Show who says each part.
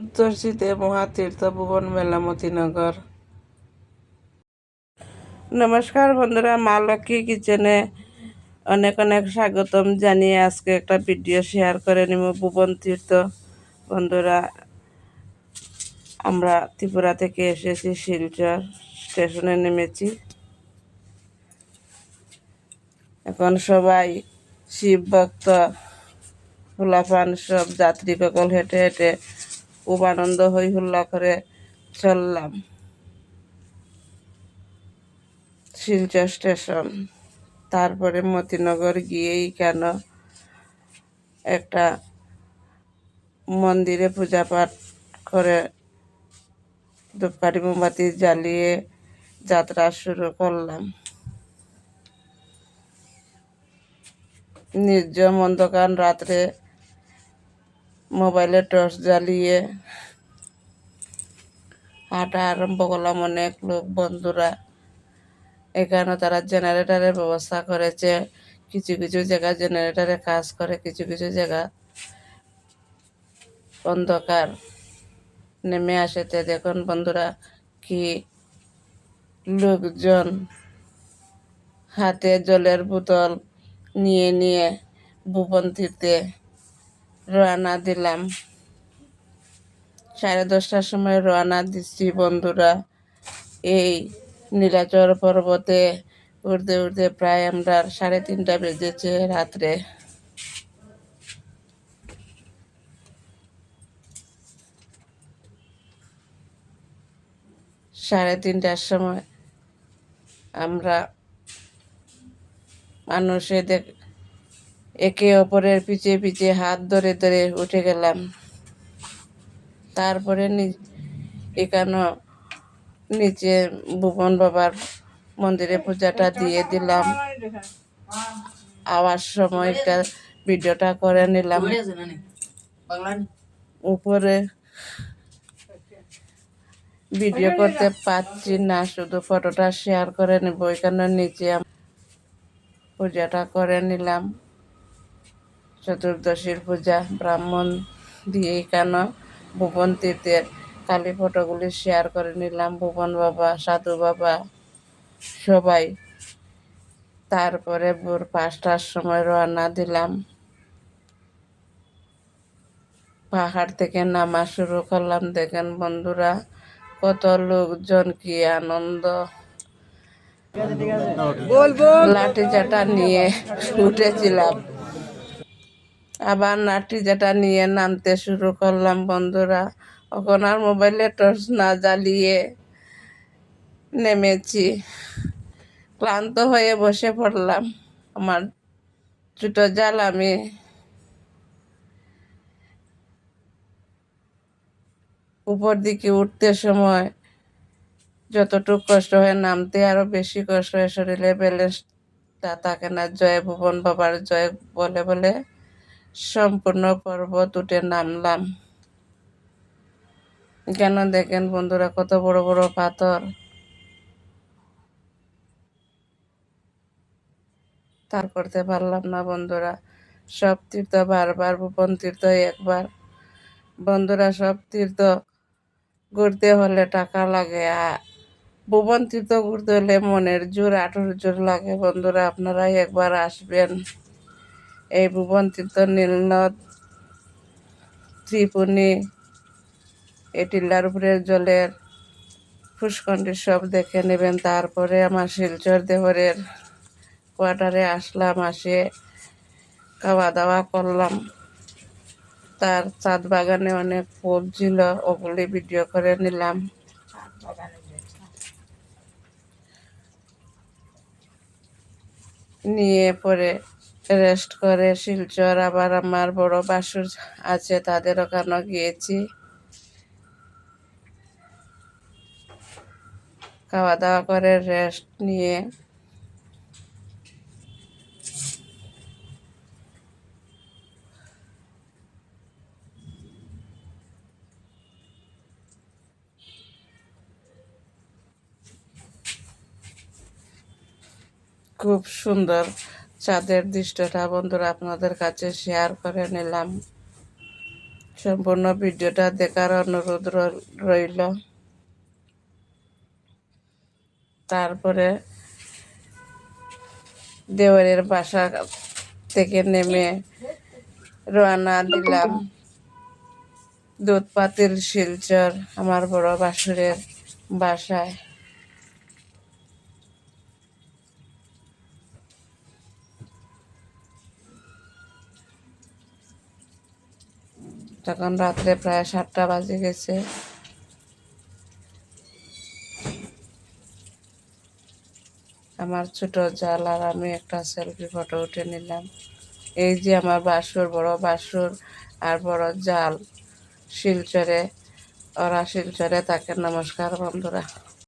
Speaker 1: চতুর্দশীতে মহাতীর্থ ভুবন মেলা মতিনগর। নমস্কার বন্ধুরা, মা লক্ষ্মী কিচেনে অনেক অনেক স্বাগতম জানিয়ে আজকে একটা ভিডিও শেয়ার করে নিব ভুবন তীর্থ। বন্ধুরা, আমরা ত্রিপুরা থেকে এসেছি, শিলচর স্টেশনে নেমেছি। এখন সবাই শিব ভক্ত হুলাফান সব যাত্রী সকল হেঁটে হেঁটে খুব আনন্দ হই হুল্লা করে চললাম শিলচর স্টেশন। তারপরে মতিনগর গিয়েই কেন একটা মন্দিরে পূজা পাঠ করে ধূপকাঠি মোমবাতি জ্বালিয়ে যাত্রা শুরু করলাম। নির্জন অন্ধকার রাত্রে মোবাইলে টর্চ জ্বালিয়ে হাঁটা আরম্ভ করলাম। অনেক লোক বন্ধুরা, এখানে তারা জেনারেটরের ব্যবস্থা করেছে। কিছু কিছু জায়গা জেনারেটরে কাজ করে, কিছু কিছু জায়গা অন্ধকার নেমে আসেতে। দেখুন বন্ধুরা, কি লোকজন হাতে জলের বোতল নিয়ে নিয়ে ভুবন তীর্থে রওনা দিলাম। 10:30টার সময় রওনা দিচ্ছি বন্ধুরা। এই নীলাচল পর্বতে উঠতে উঠতে প্রায় আমরা 3:30 বেজেছে রাত্রে। সাড়ে 3টার সময় আমরা মানুষের একে অপরের পিছে পিছে হাত ধরে ধরে উঠে গেলাম। তারপরে এখানে নিচে ভুবন বাবার মন্দিরে পূজাটা দিয়ে দিলাম। আওয়ার সময়টা ভিডিওটা করে নিলাম। উপরে ভিডিও করতে পারছি না, শুধু ফটোটা শেয়ার করে নেব। এখানে নিচে পূজাটা করে নিলাম, চতুর্দশীর পূজা ব্রাহ্মণ দিয়ে এখানে ভুবন তীর্থের কালী ফটোগুলি শেয়ার করে নিলাম। ভুবন বাবা, সাধু বাবা সবাই। তারপরে ভোর 5টার সময় রওনা দিলাম। পাহাড় থেকে নামা শুরু করলাম। দেখেন বন্ধুরা, কত লোকজন, কি আনন্দ। লাঠি চাটা নিয়ে উঠেছিলাম, আবার লাঠি চাটা নিয়ে নামতে শুরু করলাম বন্ধুরা। এখন আর মোবাইলে টর্চ না জ্বালিয়ে নেমেছি। ক্লান্ত হয়ে বসে পড়লাম। আমার ছোটো জাল আমি উপর দিকে উঠতে সময় যতটুকু কষ্ট হয়, নামতে আরো বেশি কষ্ট হয়। শরীরে ব্যালেন্সটা থাকে না। জয় ভুবন বাবার জয় বলে বলে সম্পূর্ণ পর্বত উঠে নামলাম। কেন দেখেন বন্ধুরা, কত বড় বড় পাথর। তার করতে পারলাম না বন্ধুরা। সব তীর্থ বারবার, ভুবন তীর্থ একবার। বন্ধুরা, সব তীর্থ ঘুরতে হলে টাকা লাগে, আর ভুবন তীর্থ ঘুরতে হলে মনের জোর, আঁটুর জোর লাগে। বন্ধুরা, আপনারাই একবার আসবেন। এই ভুবন তীর্থ, নীলনদ, ত্রিপুণী, এই টিল্লার উপরের জলের পুষ্করটি সব দেখে নেবেন। তারপরে আমার শিলচর দেওরের কোয়ার্টারে আসলাম। আসে খাওয়া দাওয়া করলাম। তার ছাদ বাগানে অনেক ফুল ছিল, ওগুলি ভিডিও করে নিলাম। নিয়ে পরে রেস্ট করে শিলচর আবার আমার বড় বাসুর আছে, তাদের ওখানে গিয়েছি। খাওয়া দাওয়া করে রেস্ট নিয়ে খুব সুন্দর চাঁদের দৃশ্যটা বন্ধুরা আপনাদের কাছে শেয়ার করে নিলাম। সম্পূর্ণ ভিডিওটা দেখার অনুরোধ রইল। তারপরে দেওয়ারের বাসা থেকে নেমে রওনা দিলাম দুধপাতিল শিলচর আমার বড় বাসুরের বাসায়। তখন রাত্রে প্রায় 7টা বাজে গেছে। আমার ছোট জাল আর আমি একটা সেলফি ফটো উঠে নিলাম। এই যে আমার বাসুর, বড় বাসুর আর বড় জাল শিলচরে, ওরা শিলচরে থাকে। নমস্কার বন্ধুরা।